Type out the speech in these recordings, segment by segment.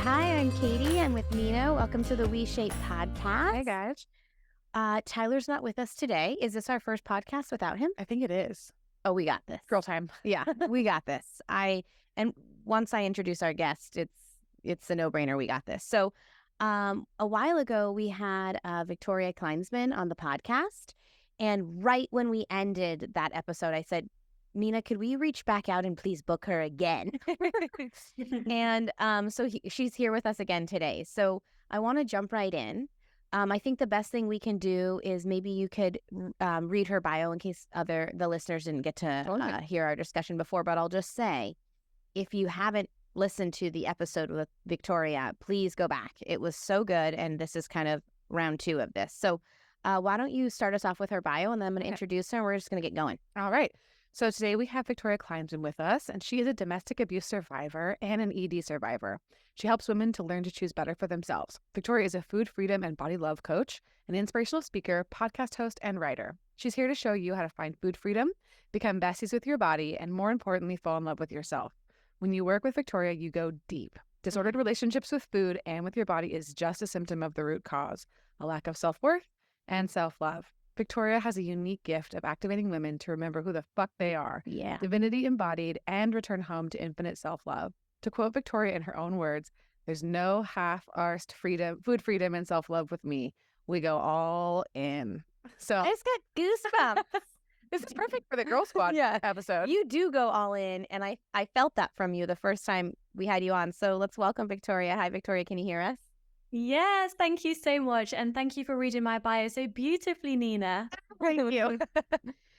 Hi, I'm Katie. I'm with Nina. Welcome to the We Shape podcast. Hey, guys. Tyler's not with us today. Is this our first podcast without him? I think it is. Oh, we got this. Girl time. Yeah, we got this. And once I introduce our guest, it's a no-brainer. We got this. So a while ago, we had Victoria Klinsmann on the podcast. And right when we ended that episode, I said, Nina, could we reach back out and please book her again? And so she's here with us again today. So I want to jump right in. I think the best thing we can do is maybe you could read her bio in case the listeners didn't get to hear our discussion before. But I'll just say, if you haven't listened to the episode with Victoria, please go back. It was so good. And this is kind of round 2 of this. So why don't you start us off with her bio, and then I'm going to introduce her and we're just going to get going. All right. So today we have Victoria Klinsmann with us, and she is a domestic abuse survivor and an ED survivor. She helps women to learn to choose better for themselves. Victoria is a food freedom and body love coach, an inspirational speaker, podcast host, and writer. She's here to show you how to find food freedom, become besties with your body, and more importantly, fall in love with yourself. When you work with Victoria, you go deep. Disordered relationships with food and with your body is just a symptom of the root cause, a lack of self-worth and self-love. Victoria has a unique gift of activating women to remember who the fuck they are, divinity embodied, and return home to infinite self-love. To quote Victoria in her own words, there's no half-arsed food freedom and self-love with me. We go all in. So I just got goosebumps. This is perfect for the Girl Squad episode. You do go all in, and I felt that from you the first time we had you on. So let's welcome Victoria. Hi, Victoria. Can you hear us? Yes, thank you so much. And thank you for reading my bio so beautifully, Nina. Thank you.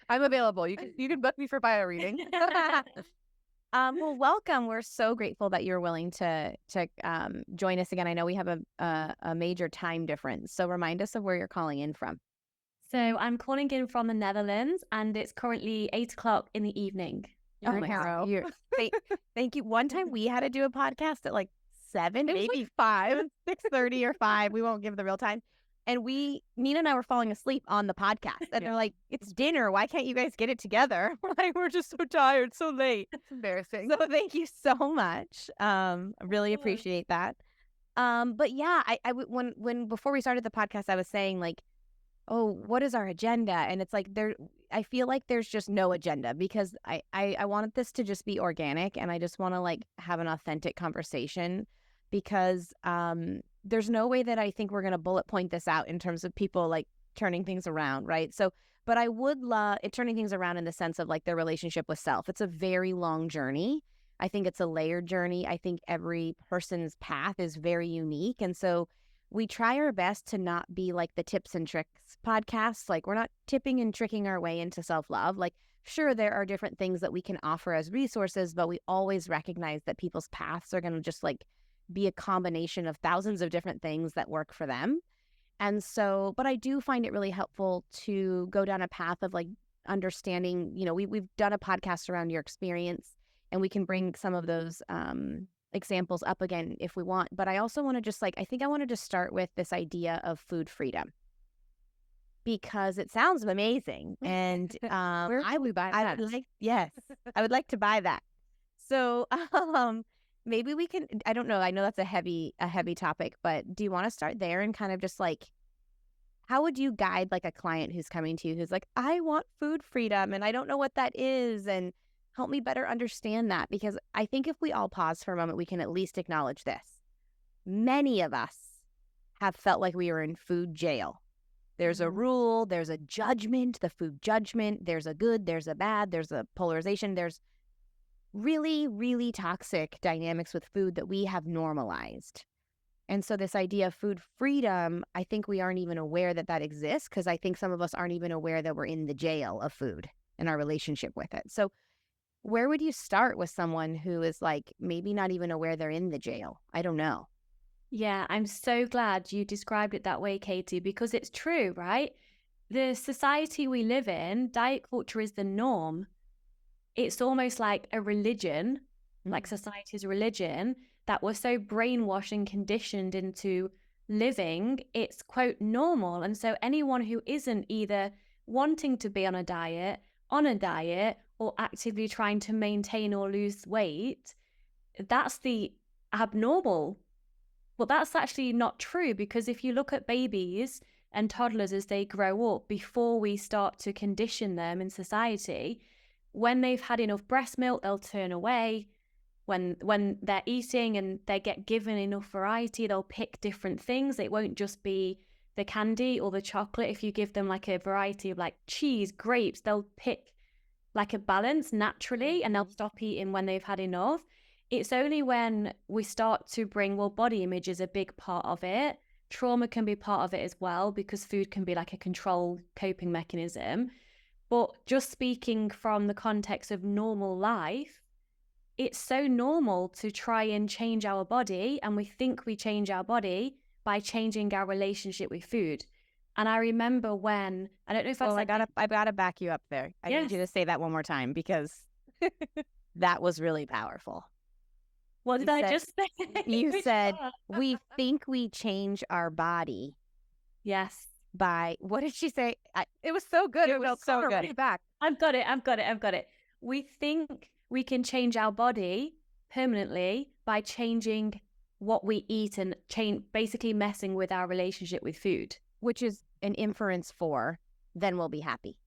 I'm available. You can book me for bio reading. Well, welcome. We're so grateful that you're willing to join us again. I know we have a major time difference. So remind us of where you're calling in from. So I'm calling in from the Netherlands, and it's currently 8:00 in the evening. Oh my God. Thank you. One time we had to do a podcast at like 7, maybe 5, 6:30 or 5. We won't give the real time. And Nina and I were falling asleep on the podcast. And they're like, it's dinner. Why can't you guys get it together? We're like, we're just so tired, so late. It's embarrassing. So thank you so much. I really appreciate that. But yeah, when before we started the podcast, I was saying like, oh, what is our agenda? And it's like I feel like there's just no agenda, because I wanted this to just be organic, and I just want to like have an authentic conversation, because there's no way that I think we're going to bullet point this out in terms of people like turning things around, right? So, but I would love it turning things around in the sense of like their relationship with self. It's a very long journey. I think it's a layered journey. I think every person's path is very unique. And so we try our best to not be like the tips and tricks podcasts. Like, we're not tipping and tricking our way into self-love. Like, sure, there are different things that we can offer as resources, but we always recognize that people's paths are going to just like be a combination of thousands of different things that work for them. And so, but I do find it really helpful to go down a path of like understanding, we've done a podcast around your experience, and we can bring some of those examples up again if we want. But I also want to just I think I wanted to start with this idea of food freedom, because it sounds amazing. And where can we buy that? I would like to buy that. So maybe we can, I don't know, I know that's a heavy topic, but do you want to start there and kind of just like, how would you guide like a client who's coming to you who's like, I want food freedom and I don't know what that is, and help me better understand that? Because I think if we all pause for a moment, we can at least acknowledge this. Many of us have felt like we were in food jail. There's a rule, there's a judgment, the food judgment, there's a good, there's a bad, there's a polarization, there's really, really toxic dynamics with food that we have normalized. And so this idea of food freedom, I think we aren't even aware that that exists, because I think some of us aren't even aware that we're in the jail of food and our relationship with it. So where would you start with someone who is like maybe not even aware they're in the jail? I don't know. Yeah, I'm so glad you described it that way, Katie, because it's true, right? The society we live in, diet culture is the norm. It's almost like a religion, like society's religion, that we're so brainwashed and conditioned into living. It's, quote, normal. And so anyone who isn't either wanting to be on a diet, or actively trying to maintain or lose weight, that's the abnormal But that's actually not true, because if you look at babies and toddlers as they grow up, before we start to condition them in society, when they've had enough breast milk, they'll turn away. When they're eating and they get given enough variety, they'll pick different things. It won't just be the candy or the chocolate. If you give them like a variety of like cheese, grapes, they'll pick like a balance naturally, and they'll stop eating when they've had enough. It's only when we start to bring, well, body image is a big part of it. Trauma can be part of it as well, because food can be like a control coping mechanism. But just speaking from the context of normal life, it's so normal to try and change our body, and we think we change our body by changing our relationship with food. And I remember when, I don't know if I gotta back you up there. I need you to say that one more time, because that was really powerful. What did I just say? You said we think we change our body. Yes. By, what did she say? It was so good. It was so good. Back. I've got it. We think we can change our body permanently by changing what we eat and basically messing with our relationship with food. Which is an inference for, then we'll be happy.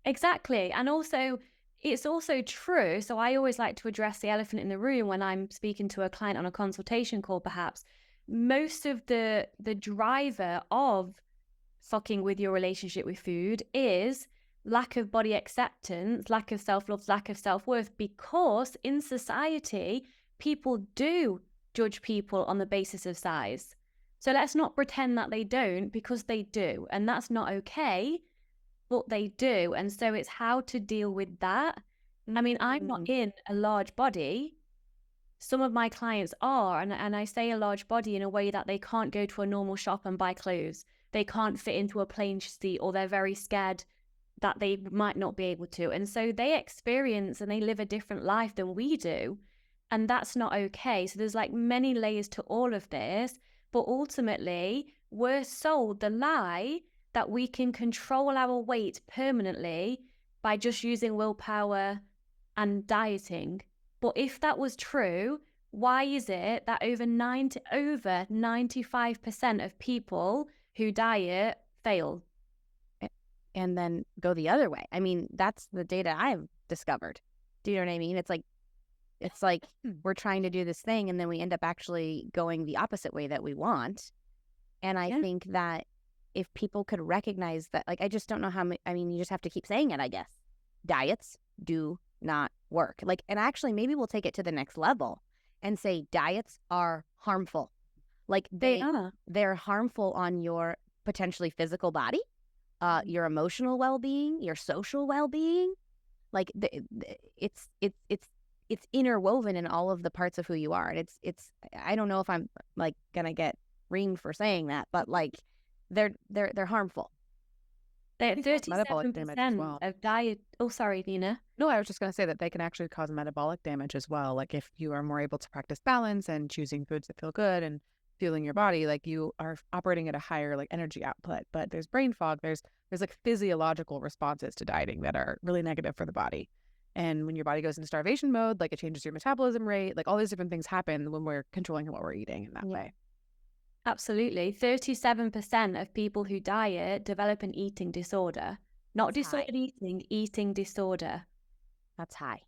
Exactly. And also, it's also true. So I always like to address the elephant in the room when I'm speaking to a client on a consultation call, perhaps. Most of the driver of fucking with your relationship with food is lack of body acceptance, lack of self-love, lack of self-worth, because in society, people do judge people on the basis of size. So let's not pretend that they don't, because they do. And that's not okay, but they do. And so it's how to deal with that. I mean, I'm not in a large body. Some of my clients are, and I say a large body in a way that they can't go to a normal shop and buy clothes. They can't fit into a plane seat, or they're very scared that they might not be able to. And so they experience and they live a different life than we do. And that's not okay. So there's like many layers to all of this. But ultimately, we're sold the lie that we can control our weight permanently by just using willpower and dieting. But if that was true, why is it that over 95% of people who diet fail? And then go the other way. I mean, that's the data I've discovered. Do you know what I mean? It's like we're trying to do this thing, and then we end up actually going the opposite way that we want. And I think that if people could recognize that, like, I just don't know how many, I mean, you just have to keep saying it, I guess. Diets do not work. Like, and actually maybe we'll take it to the next level and say diets are harmful. Like they're harmful on your potentially physical body, your emotional well-being, your social well-being. Like it's interwoven in all of the parts of who you are. And it's I don't know if I'm like gonna get reamed for saying that, but like they're harmful. They're 37% of diet. Oh, sorry, Nina. No, I was just going to say that they can actually cause metabolic damage as well. Like if you are more able to practice balance and choosing foods that feel good and fueling your body, like you are operating at a higher like energy output. But there's brain fog. There's like physiological responses to dieting that are really negative for the body. And when your body goes into starvation mode, like it changes your metabolism rate. Like all these different things happen when we're controlling what we're eating in that way. Absolutely. 37% of people who diet develop an eating disorder. Not disordered eating, eating disorder. That's high.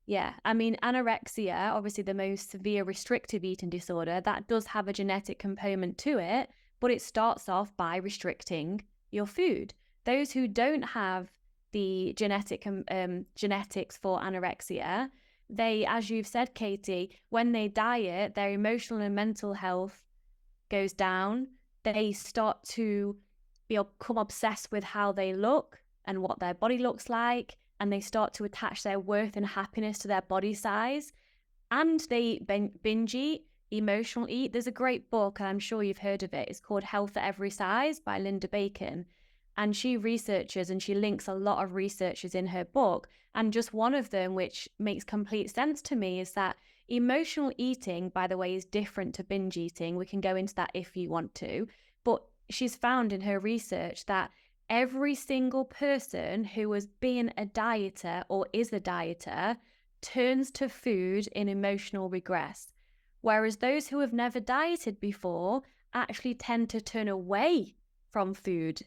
Yeah. I mean, anorexia, obviously the most severe restrictive eating disorder, that does have a genetic component to it, but it starts off by restricting your food. Those who don't have the genetics for anorexia, they, as you've said, Katie, when they diet, their emotional and mental health goes down. They start to become obsessed with how they look and what their body looks like, and they start to attach their worth and happiness to their body size, and they binge eat, emotional eat. There's a great book, and I'm sure you've heard of it. It's called Health at Every Size by Linda Bacon, and she researches and she links a lot of researchers in her book, and just one of them, which makes complete sense to me, is that emotional eating, by the way, is different to binge eating. We can go into that if you want to. But she's found in her research that every single person who has been a dieter or is a dieter turns to food in emotional regress. Whereas those who have never dieted before actually tend to turn away from food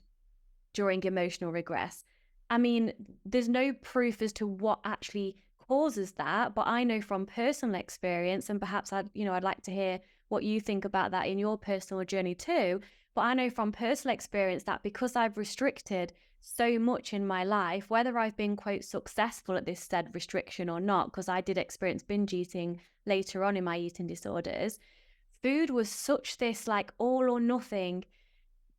during emotional regress. I mean, there's no proof as to what actually causes that, but I know from personal experience, and perhaps I'd like to hear what you think about that in your personal journey too. But I know from personal experience that because I've restricted so much in my life, whether I've been, quote, successful at this said restriction or not, because I did experience binge eating later on in my eating disorders, food was such this like all or nothing,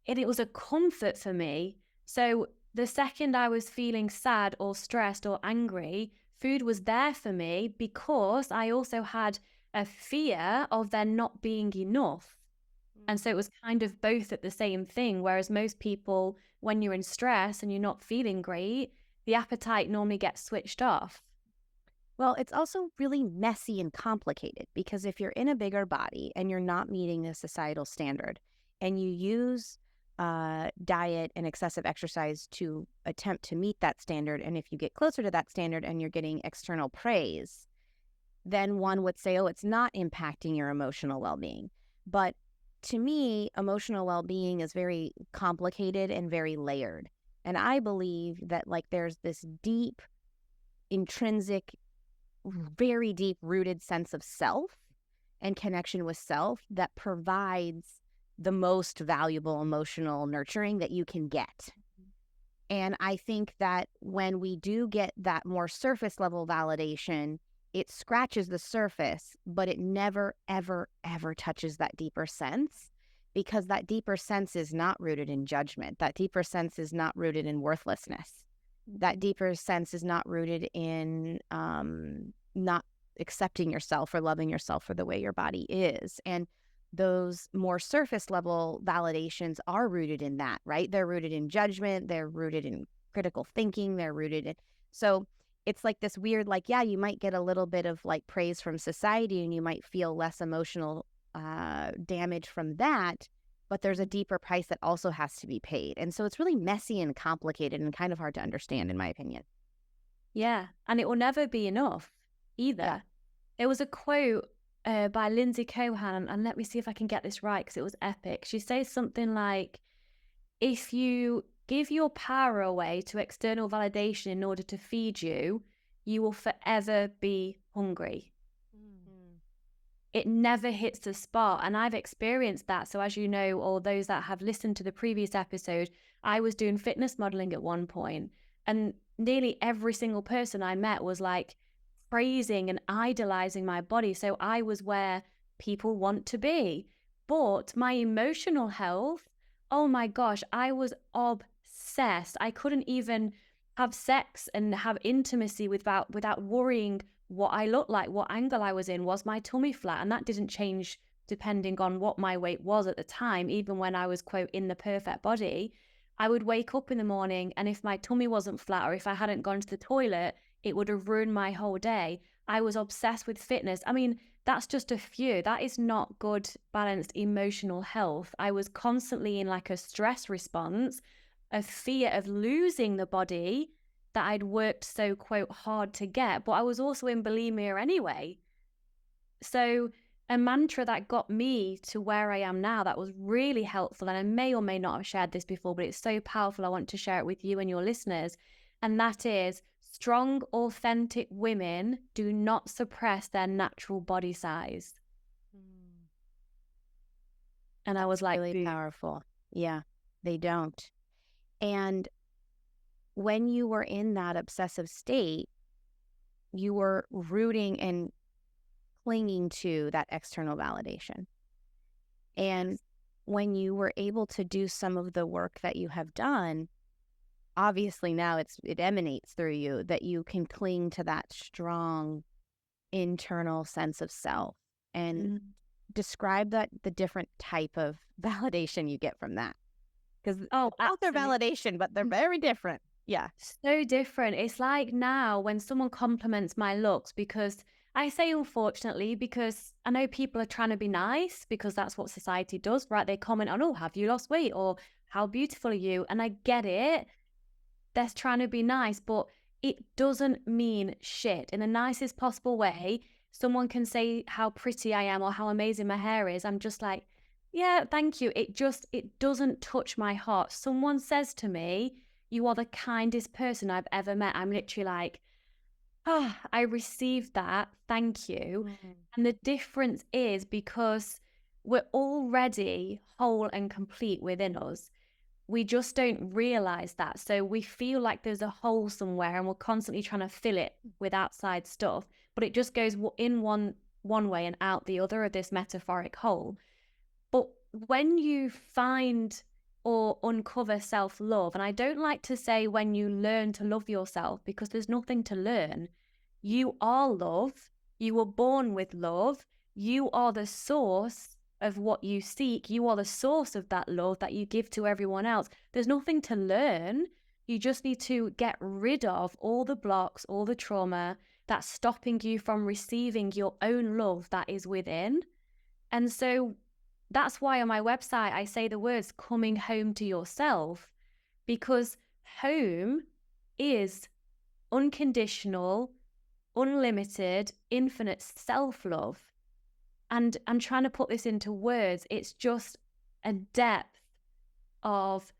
and it was a comfort for me. So the second I was feeling sad or stressed or angry, food was there for me because I also had a fear of there not being enough. And so it was kind of both at the same thing. Whereas most people, when you're in stress and you're not feeling great, the appetite normally gets switched off. Well, it's also really messy and complicated because if you're in a bigger body and you're not meeting a societal standard and you use diet and excessive exercise to attempt to meet that standard, and if you get closer to that standard and you're getting external praise, then one would say, oh, it's not impacting your emotional well-being. But to me, emotional well-being is very complicated and very layered. And I believe that like there's this deep, intrinsic, very deep rooted sense of self and connection with self that provides the most valuable emotional nurturing that you can get. And I think that when we do get that more surface level validation, it scratches the surface, but it never, ever, ever touches that deeper sense, because that deeper sense is not rooted in judgment. That deeper sense is not rooted in worthlessness. That deeper sense is not rooted in not accepting yourself or loving yourself for the way your body is. And those more surface level validations are rooted in that, right? They're rooted in judgment. They're rooted in critical thinking. They're rooted in, so it's like this weird, like, yeah, you might get a little bit of like praise from society and you might feel less emotional damage from that, but there's a deeper price that also has to be paid. And so it's really messy and complicated and kind of hard to understand, in my opinion. Yeah. And it will never be enough either. Yeah. There was a quote by Lindsay Cohan, and let me see if I can get this right because it was epic. She says something like, if you give your power away to external validation in order to feed you, you will forever be hungry. It never hits the spot. And I've experienced that. So as you know, or those that have listened to the previous episode, I was doing fitness modeling at one point, and nearly every single person I met was like praising and idolizing my body. So I was where people want to be. But my emotional health, oh my gosh, I was obsessed. I couldn't even have sex and have intimacy without worrying what I looked like, what angle I was in, was my tummy flat? And that didn't change depending on what my weight was at the time. Even when I was, quote, in the perfect body, I would wake up in the morning, and if my tummy wasn't flat or if I hadn't gone to the toilet, it would have ruined my whole day. I was obsessed with fitness. I mean, that's just a few. That is not good, balanced emotional health. I was constantly in like a stress response, a fear of losing the body that I'd worked so, quote, hard to get, but I was also in bulimia anyway. So a mantra that got me to where I am now that was really helpful, and I may or may not have shared this before, but it's so powerful, I want to share it with you and your listeners, and that is, strong, authentic women do not suppress their natural body size. And I was like, really powerful. Yeah, they don't. And when you were in that obsessive state, you were rooting and clinging to that external validation. And when you were able to do some of the work that you have done, obviously now it emanates through you that you can cling to that strong internal sense of self. And describe that, the different type of validation you get from that. Because both are validation, but they're very different. Yeah. So different. It's like now when someone compliments my looks, because I say unfortunately, because I know people are trying to be nice because that's what society does, right? They comment on, oh, have you lost weight? Or how beautiful are you? And I get it. They're trying to be nice, but it doesn't mean shit. In the nicest possible way, someone can say how pretty I am or how amazing my hair is, I'm just like, yeah, thank you. It doesn't touch my heart. Someone says to me, you are the kindest person I've ever met. I'm literally like, ah, I received that. Thank you. And the difference is because we're already whole and complete within us. We just don't realize that. So we feel like there's a hole somewhere and we're constantly trying to fill it with outside stuff, but it just goes in one way and out the other of this metaphoric hole. But when you find or uncover self-love, and I don't like to say when you learn to love yourself, because there's nothing to learn. You are love. You were born with love. You are the source of what you seek. You are the source of that love that you give to everyone else. There's nothing to learn. You just need to get rid of all the blocks, all the trauma that's stopping you from receiving your own love that is within. And so that's why on my website I say the words coming home to yourself, because home is unconditional, unlimited, infinite self-love. And I'm trying to put this into words. It's just a depth of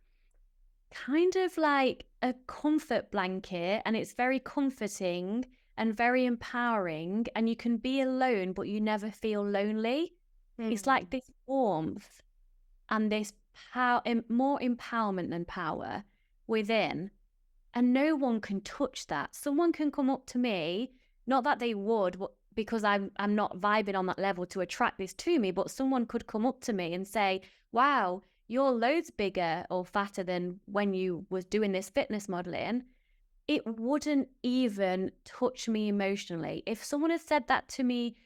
kind of like a comfort blanket, and it's very comforting and very empowering, and you can be alone, but you never feel lonely. It's like this warmth and this power, more empowerment than power within. And no one can touch that. Someone can come up to me, not that they would, because I'm not vibing on that level to attract this to me, but someone could come up to me and say, wow, you're loads bigger or fatter than when you was doing this fitness modeling. It wouldn't even touch me emotionally. If someone had said that to me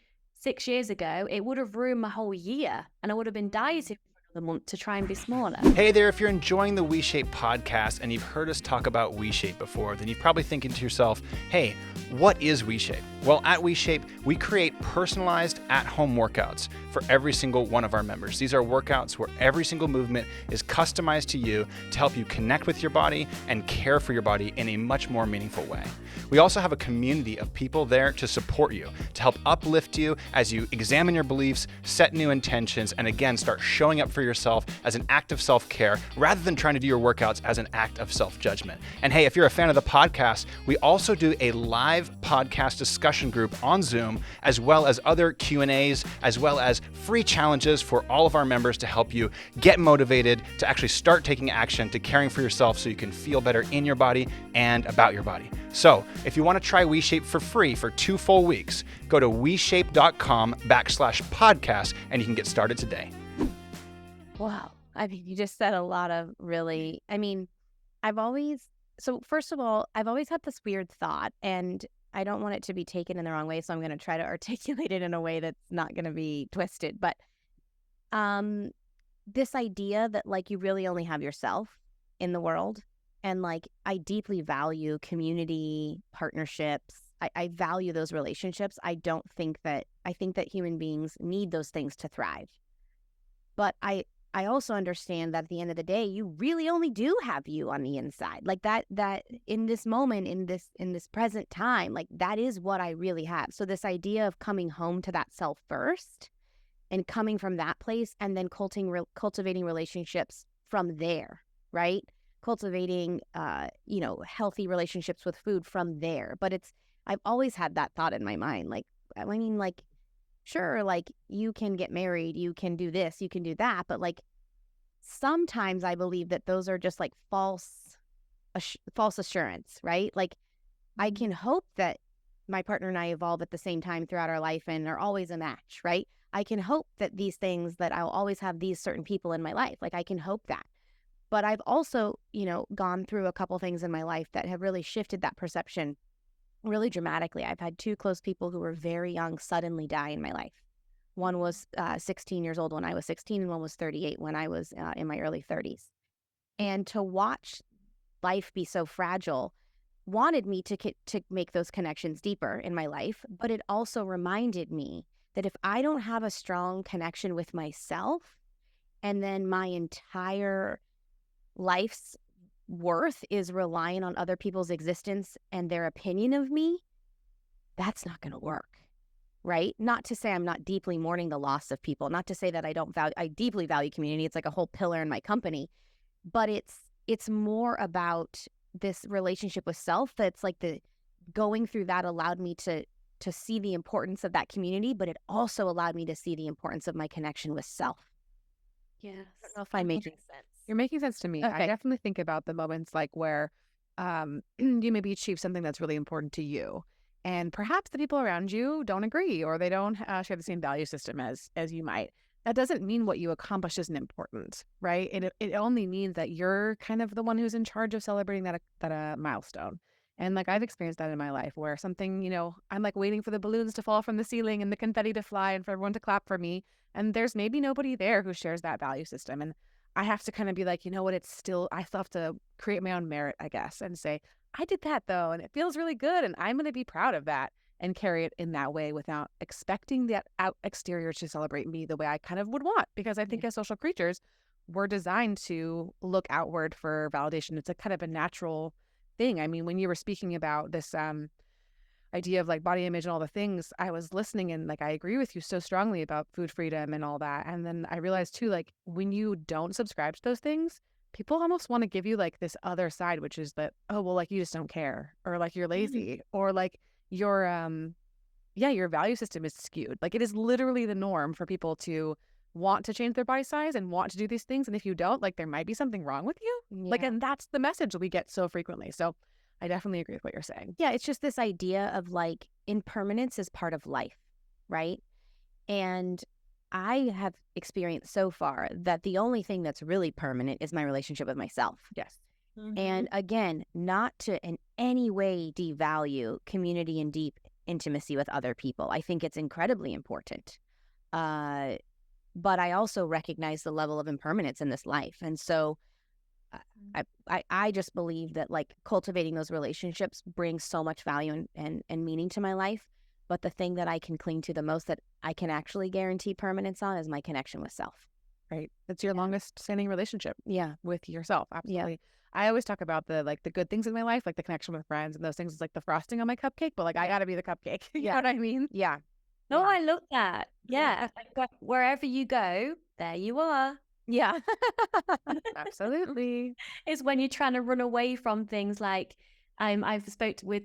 6 years ago, it would have ruined my whole year, and I would have been dieting for another month to try and be smaller. Hey there, if you're enjoying the WeShape podcast and you've heard us talk about WeShape before, then you're probably thinking to yourself, hey, what is WeShape? Well, at WeShape, we create personalized at-home workouts for every single one of our members. These are workouts where every single movement is customized to you to help you connect with your body and care for your body in a much more meaningful way. We also have a community of people there to support you, to help uplift you as you examine your beliefs, set new intentions, and again, start showing up for yourself as an act of self-care rather than trying to do your workouts as an act of self-judgment. And hey, if you're a fan of the podcast, we also do a live podcast discussion group on Zoom, as well as other Q&As, as well as free challenges for all of our members to help you get motivated to actually start taking action to caring for yourself so you can feel better in your body and about your body. So if you want to try WeShape for free for 2 full weeks, go to WeShape.com/podcast and you can get started today. Wow. I mean, you just said a lot of really, first of all, I've always had this weird thought, and I don't want it to be taken in the wrong way, so I'm going to try to articulate it in a way that's not going to be twisted. But this idea that like you really only have yourself in the world, and like I deeply value community, partnerships. I value those relationships. I think that human beings need those things to thrive. But I also understand that at the end of the day, you really only do have you on the inside. Like that in this moment, in this present time, like that is what I really have. So this idea of coming home to that self first and coming from that place, and then cultivating relationships from there, right? Cultivating, healthy relationships with food from there. But I've always had that thought in my mind. Like, I mean, like, sure, like you can get married, you can do this, you can do that, but like sometimes I believe that those are just like false assurance, right? Like I can hope that my partner and I evolve at the same time throughout our life and are always a match, right? I can hope that these things, that I'll always have these certain people in my life. Like I can hope that. But I've also, gone through a couple things in my life that have really shifted that perception really dramatically. I've had 2 close people who were very young suddenly die in my life. One was 16 years old when I was 16, and one was 38 when I was in my early 30s. And to watch life be so fragile wanted me to make those connections deeper in my life, but it also reminded me that if I don't have a strong connection with myself, and then my entire life's worth is relying on other people's existence and their opinion of me, that's not going to work. right? Not to say I'm not deeply mourning the loss of people, not to say that I deeply value community. It's like a whole pillar in my company, but it's more about this relationship with self. That's like the going through that allowed me to see the importance of that community, but it also allowed me to see the importance of my connection with self. Yes. I don't know if I'm making sense. You're making sense to me. I Okay. definitely think about the moments like where you maybe achieve something that's really important to you, and perhaps the people around you don't agree or they don't share the same value system as you might. That doesn't mean what you accomplish isn't important, right? It only means that you're kind of the one who's in charge of celebrating that milestone. And like I've experienced that in my life where something, I'm like waiting for the balloons to fall from the ceiling and the confetti to fly and for everyone to clap for me. And there's maybe nobody there who shares that value system. And I have to kind of be like, I still have to create my own merit, I guess, and say, I did that though, and it feels really good. And I'm going to be proud of that and carry it in that way without expecting that out exterior to celebrate me the way I kind of would want. Because I think as social creatures, we're designed to look outward for validation. It's a kind of a natural thing. I mean, when you were speaking about this idea of like body image and all the things, I was listening and like I agree with you so strongly about food freedom and all that. And then I realized too, like when you don't subscribe to those things, people almost want to give you like this other side, which is that, oh, well, like you just don't care, or like you're lazy, or like your your value system is skewed. Like it is literally the norm for people to want to change their body size and want to do these things. And if you don't, like there might be something wrong with you. Like, and that's the message we get so frequently. So I definitely agree with what you're saying. Yeah, it's just this idea of like impermanence is part of life, right? And I have experienced so far that the only thing that's really permanent is my relationship with myself. Yes. And again, not to in any way devalue community and deep intimacy with other people. I think it's incredibly important. But I also recognize the level of impermanence in this life. And so I just believe that like cultivating those relationships brings so much value and meaning to my life. But the thing that I can cling to the most that I can actually guarantee permanence on is my connection with self. Right. It's your longest standing relationship. Yeah. With yourself. Absolutely. I always talk about the good things in my life, like the connection with friends and those things. It's like the frosting on my cupcake, but like I gotta be the cupcake. You know what I mean? Yeah. No, I love that. Yeah. Wherever you go, there you are. Yeah. Absolutely. It's when you're trying to run away from things like I've spoke with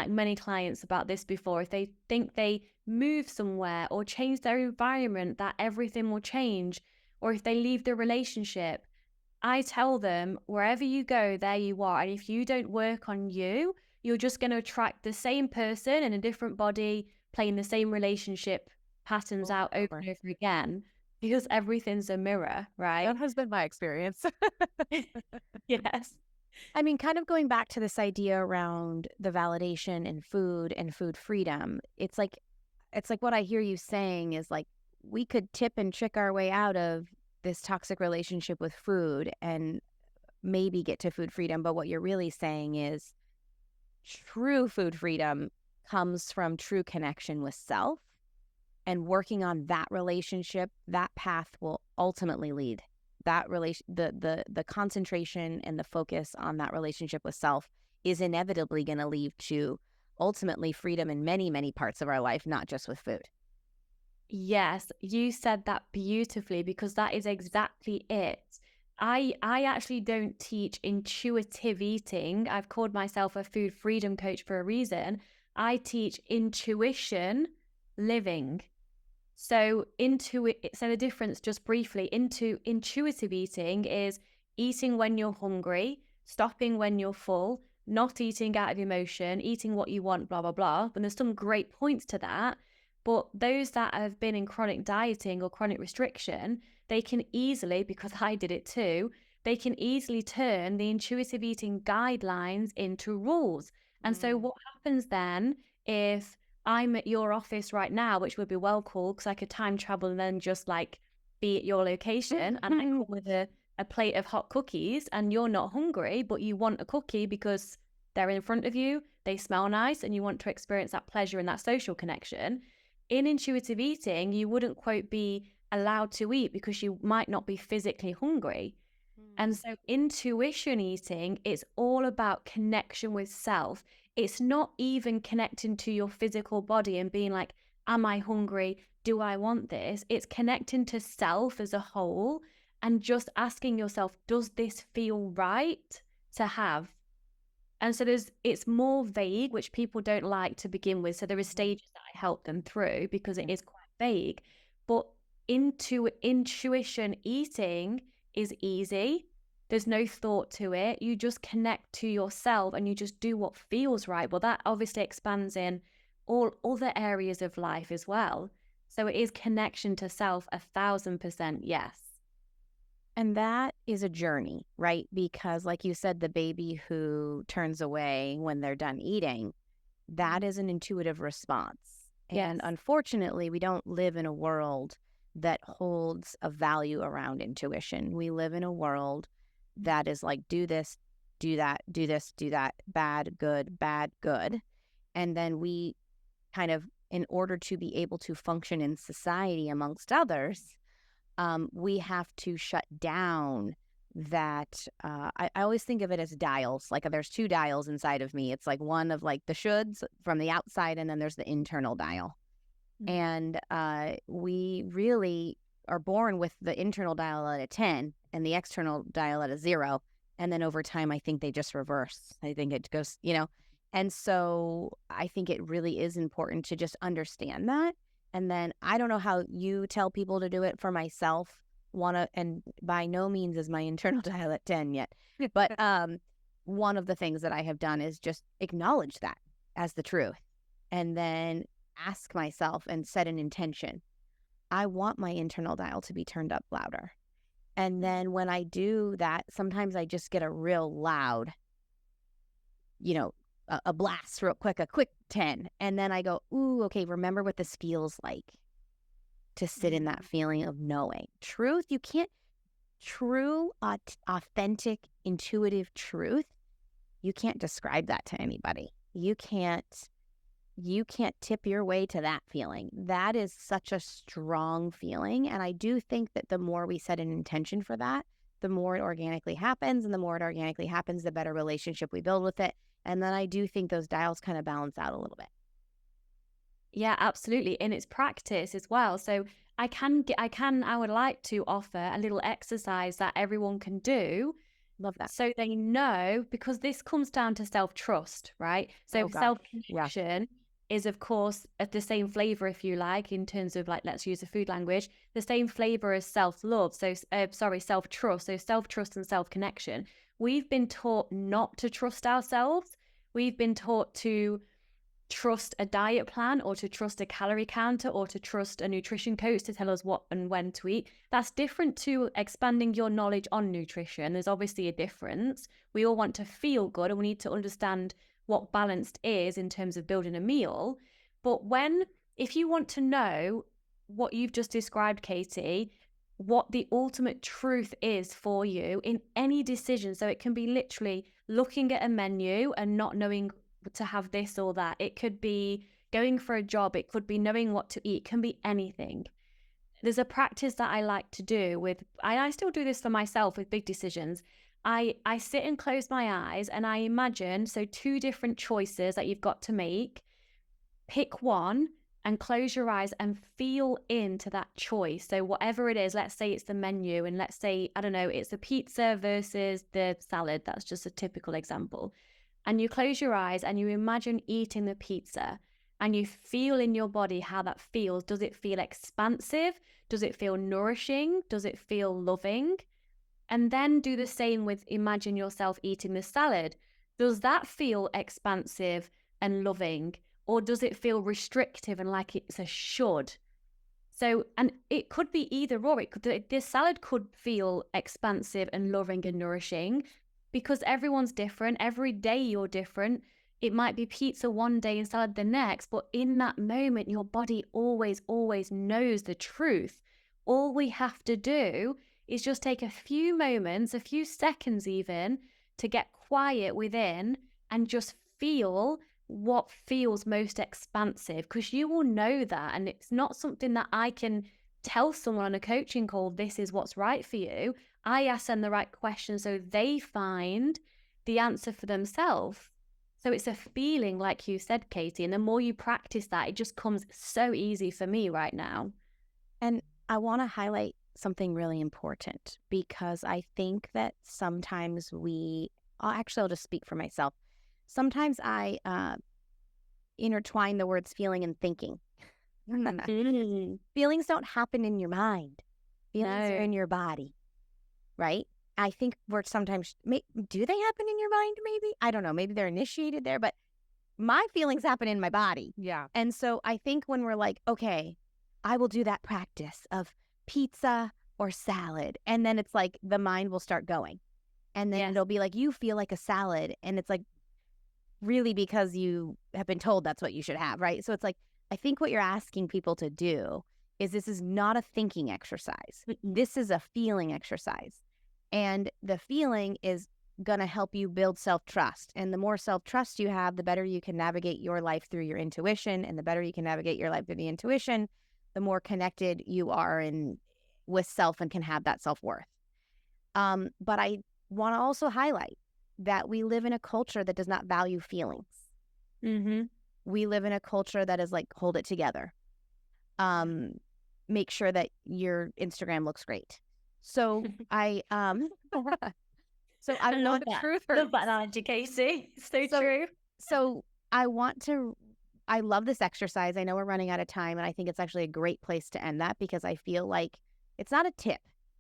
many clients about this before. If they think they move somewhere or change their environment, that everything will change, or if they leave the relationship, I tell them wherever you go, there you are. And if you don't work on you, you're just going to attract the same person in a different body, playing the same relationship patterns out over and over again, because everything's a mirror, right? That has been my experience. Yes. I mean, kind of going back to this idea around the validation in food and food freedom, it's like what I hear you saying is like we could tip and trick our way out of this toxic relationship with food and maybe get to food freedom. But what you're really saying is true food freedom comes from true connection with self, and working on that relationship, that path will ultimately lead that the concentration and the focus on that relationship with self is inevitably going to lead to ultimately freedom in many, many parts of our life, not just with food. Yes, you said that beautifully, because that is exactly it. I actually don't teach intuitive eating. I've called myself a food freedom coach for a reason. I teach intuition living. So the difference, just briefly, into intuitive eating is eating when you're hungry, stopping when you're full, not eating out of emotion, eating what you want, blah, blah, blah. And there's some great points to that. But those that have been in chronic dieting or chronic restriction, they can easily, because I did it too, they can easily turn the intuitive eating guidelines into rules. And so what happens then if I'm at your office right now, which would be well cool because I could time travel and then just like be at your location, and I come with a plate of hot cookies and you're not hungry, but you want a cookie because they're in front of you, they smell nice, and you want to experience that pleasure and that social connection. In intuitive eating, you wouldn't, quote, be allowed to eat because you might not be physically hungry. And so intuition eating, it's all about connection with self. It's not even connecting to your physical body and being like, Am I hungry? Do I want this? It's connecting to self as a whole and just asking yourself, does this feel right to have? And so it's more vague, which people don't like to begin with. So there are stages that I help them through because it is quite vague. But intuition eating is easy. There's no thought to it. You just connect to yourself and you just do what feels right. Well, that obviously expands in all other areas of life as well. So it is connection to self 1,000%, yes. And that is a journey, right? Because like you said, the baby who turns away when they're done eating, that is an intuitive response. Yes. And unfortunately, we don't live in a world that holds a value around intuition. We live in a world that is like, do this, do that, do this, do that, bad, good, bad, good. And then we kind of, in order to be able to function in society amongst others, we have to shut down that. I always think of it as dials. Like there's two dials inside of me. It's like one of like the shoulds from the outside, and then there's the internal dial. And we really are born with the internal dial at a 10 and the external dial at a 0. And then over time, I think they just reverse. I think it goes, And so I think it really is important to just understand that. And then I don't know how you tell people to do it. For myself, and by no means is my internal dial at 10 yet. But one of the things that I have done is just acknowledge that as the truth. And then ask myself and set an intention. I want my internal dial to be turned up louder. And then when I do that, sometimes I just get a real loud, a blast real quick, a quick 10. And then I go, ooh, okay, remember what this feels like to sit in that feeling of knowing. Truth, you can't, authentic, intuitive truth, you can't describe that to anybody. You can't tip your way to that feeling. That is such a strong feeling. And I do think that the more we set an intention for that, the more it organically happens. And the more it organically happens, the better relationship we build with it. And then I do think those dials kind of balance out a little bit. Yeah, absolutely. And it's practice as well. So I would like to offer a little exercise that everyone can do. Love that. So they know, because this comes down to self-trust, right? So self-connection is, of course, at the same flavor, if you like, in terms of like, let's use a food language, the same flavor as self-love. So, self-trust. So self-trust and self-connection. We've been taught not to trust ourselves. We've been taught to trust a diet plan or to trust a calorie counter or to trust a nutrition coach to tell us what and when to eat. That's different to expanding your knowledge on nutrition. There's obviously a difference. We all want to feel good and we need to understand what balanced is in terms of building a meal. But if you want to know what you've just described, Katie, what the ultimate truth is for you in any decision, so it can be literally looking at a menu and not knowing to have this or that. It could be going for a job. It could be knowing what to eat. It can be anything. There's a practice that I like to do I still do this for myself with big decisions. I sit and close my eyes and I imagine, so 2 different choices that you've got to make. Pick one and close your eyes and feel into that choice. So whatever it is, let's say it's the menu, and let's say, I don't know, it's the pizza versus the salad. That's just a typical example. And you close your eyes and you imagine eating the pizza and you feel in your body how that feels. Does it feel expansive? Does it feel nourishing? Does it feel loving? And then do the same with imagine yourself eating the salad. Does that feel expansive and loving? Or does it feel restrictive and like it's a should? So, and it could be either or. This salad could feel expansive and loving and nourishing because everyone's different. Every day you're different. It might be pizza one day and salad the next, but in that moment, your body always knows the truth. All we have to do is just take a few moments, a few seconds even, to get quiet within and just feel what feels most expansive, because you will know that. And it's not something that I can tell someone on a coaching call, this is what's right for you. I ask them the right questions so they find the answer for themselves. So it's a feeling, like you said, Katie, and the more you practice that, it just comes so easy for me right now. And I want to highlight something really important, because I think that sometimes I'll just speak for myself. Sometimes I intertwine the words feeling and thinking. Feelings don't happen in your mind. Feelings are in your body, right? I think we're sometimes, do they happen in your mind maybe? I don't know. Maybe they're initiated there, but my feelings happen in my body. Yeah. And so I think when we're like, okay, I will do that practice of pizza or salad, and then it's like the mind will start going. And then it'll be like, you feel like a salad. And it's like, really, because you have been told that's what you should have, right? So it's like, I think what you're asking people to do is, this is not a thinking exercise. This is a feeling exercise. And the feeling is going to help you build self-trust. And the more self-trust you have, the better you can navigate your life through your intuition. And the better you can navigate your life through the intuition, the more connected you are with self and can have that self-worth. But I want to also highlight that we live in a culture that does not value feelings. We live in a culture that is like, hold it together. Make sure that your Instagram looks great. So I want the truth. Love that analogy, Casey. So true. So I love this exercise. I know we're running out of time, and I think it's actually a great place to end that, because I feel like it's not a tip.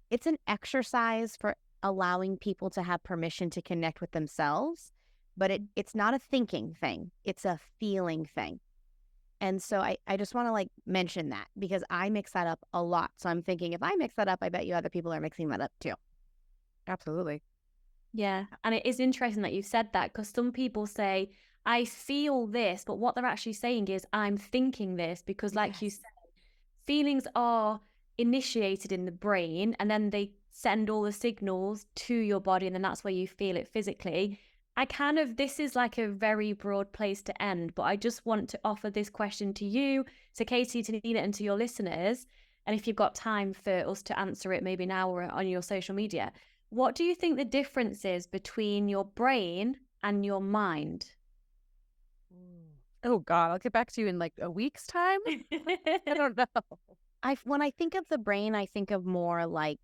It's an exercise for allowing people to have permission to connect with themselves, but it's not a thinking thing. It's a feeling thing. And so I just want to like mention that, because I mix that up a lot. So I'm thinking, if I mix that up, I bet you other people are mixing that up too. Absolutely. Yeah. And it is interesting that you said that, because some people say, I feel this, but what they're actually saying is, I'm thinking this, because like you said, feelings are initiated in the brain, and then they send all the signals to your body, and then that's where you feel it physically. This is like a very broad place to end, but I just want to offer this question to you, to Katie, to Nina, and to your listeners. And if you've got time for us to answer it, maybe now or on your social media, what do you think the difference is between your brain and your mind? Oh God, I'll get back to you in like a week's time. I don't know. When I think of the brain, I think of more like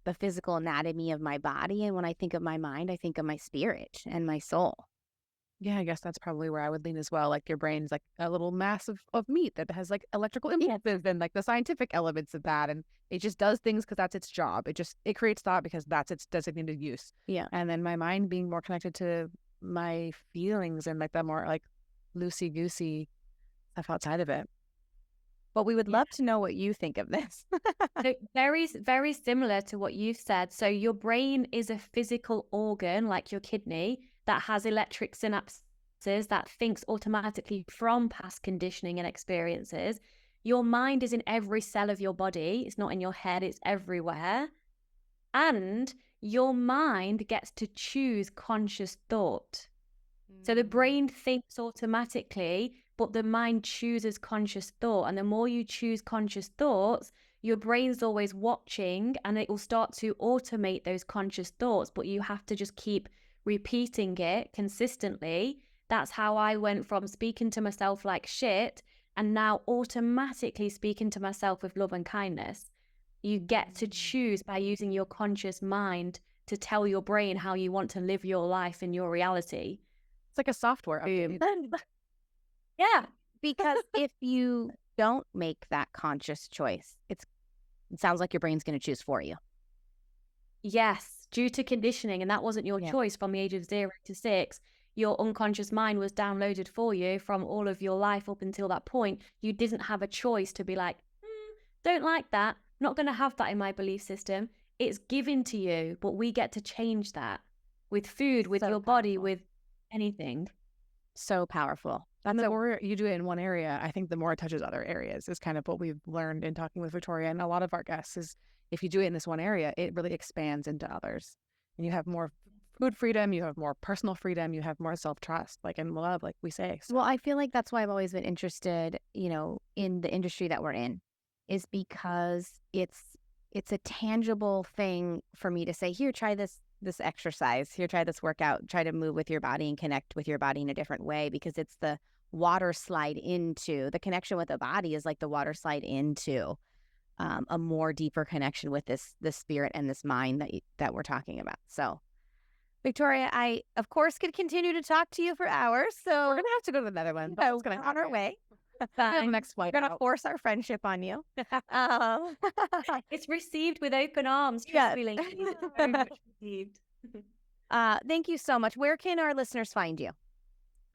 the physical anatomy of my body. And when I think of my mind, I think of my spirit and my soul. Yeah, I guess that's probably where I would lean as well. Like your brain's like a little mass of meat that has like electrical impulses and like the scientific elements of that. And it just does things because that's its job. It creates thought because that's its designated use. Yeah. And then my mind being more connected to my feelings and like that more like loosey-goosey stuff outside of it. But we would love to know what you think of this. So very, very similar to what you've said. So your brain is a physical organ, like your kidney, that has electric synapses that thinks automatically from past conditioning and experiences. Your mind is in every cell of your body. It's not in your head, it's everywhere. And your mind gets to choose conscious thought. So the brain thinks automatically, but the mind chooses conscious thought. And the more you choose conscious thoughts, your brain's always watching, and it will start to automate those conscious thoughts, but you have to just keep repeating it consistently. That's how I went from speaking to myself like shit and now automatically speaking to myself with love and kindness. You get to choose by using your conscious mind to tell your brain how you want to live your life in your reality. It's like a software update. Yeah. Because if you don't make that conscious choice, it sounds like your brain's going to choose for you. Yes, due to conditioning, and that wasn't your choice from the age of 0 to 6. Your unconscious mind was downloaded for you from all of your life up until that point. You didn't have a choice to be like, don't like that, not going to have that in my belief system. It's given to you, but we get to change that with food, with your body, with anything. So powerful. And the more you do it in one area, I think the more it touches other areas is kind of what we've learned in talking with Victoria and a lot of our guests is if you do it in this one area, it really expands into others. And you have more food freedom, you have more personal freedom, you have more self-trust, like in love, like we say. So. Well, I feel like that's why I've always been interested, in the industry that we're in, is because it's a tangible thing for me to say, here, try this exercise. Here, try this workout. Try to move with your body and connect with your body in a different way, because it's the water slide into the connection with the body is like the water slide into a more deeper connection with this spirit and this mind that we're talking about. So, Victoria, I of course could continue to talk to you for hours. So We're gonna have to go to another one. yeah, What's gonna we're on our happen? way. The next flight We're gonna out. force our friendship on you. It's received with open arms. Yes. Trust me, ladies. It's very much received. Thank you so much. Where can our listeners find you?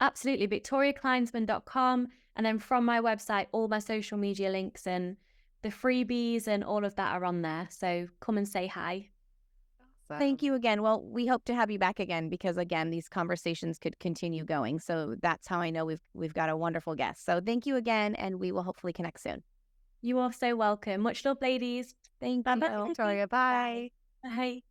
Absolutely. VictoriaKlinsmann.com. And then from my website, all my social media links and the freebies and all of that are on there. So come and say hi. Thank you again. Well, we hope to have you back again, because again, these conversations could continue going. So that's how I know we've got a wonderful guest. So thank you again, and we will hopefully connect soon. You are so welcome. Much love, ladies. Thank Bye-bye. you, Victoria. Bye. Bye.